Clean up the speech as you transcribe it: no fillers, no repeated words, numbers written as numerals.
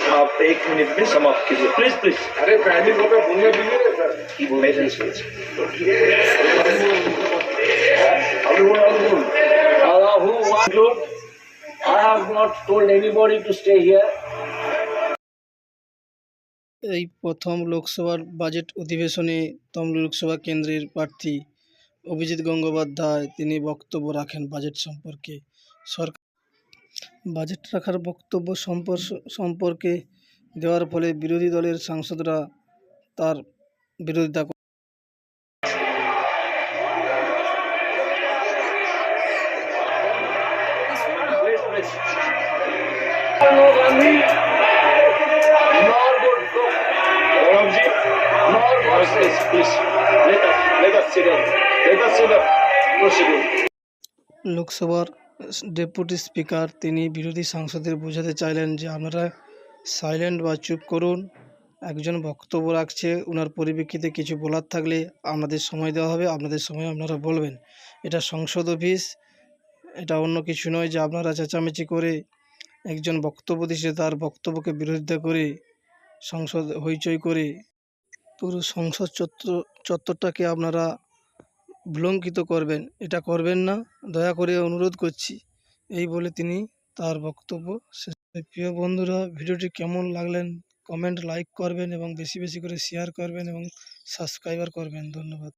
आप 1 मिनट में समाप्त कीजिए प्लीज प्लीज। अरे पहली खबर बोलने दीजिए sir. I have not told anybody to stay here. এই প্রথম লোকসভার বাজেট অধিবেশনে তমলুক লোকসভা কেন্দ্রের প্রার্থী অভিজিৎ গঙ্গোপাধ্যায় তিনি বক্তব্য রাখেন বাজেট সম্পর্কে। সরকার বাজেট রাখার বক্তব্য সম্পর্কে দেওয়ার ফলে বিরোধী দলের সাংসদরা তার বিরোধিতা করে। লোকসভার ডেপুটি স্পিকার তিনি বিরোধী সাংসদদের বোঝাতে চাইলেন যে আপনারা সাইলেন্ট বা চুপ করুন, একজন বক্তব্য রাখছে, ওনার পরিপ্রেক্ষিতে কিছু বলার থাকলে আপনাদের সময় দেওয়া হবে, আপনাদের সময় আপনারা বলবেন। এটা সংসদ অফিস, এটা অন্য কিছু নয় যে আপনারা চেঁচামেচি করে একজন বক্তব্য দিচ্ছে তার বক্তব্যকে বিরোধিতা করে সংসদ হইচই করে পুরো সংসদ চত্বরটাকে আপনারা বিলঙ্কিত করবেন, এটা করবেন না, দয়া করে অনুরোধ করছি, এই বলে তিনি তার বক্তব্য শেষ করেন। প্রিয় বন্ধুরা, ভিডিওটি কেমন লাগলেন কমেন্ট লাইক করবেন এবং বেশি বেশি করে শেয়ার করবেন এবং সাবস্ক্রাইবার করবেন। ধন্যবাদ।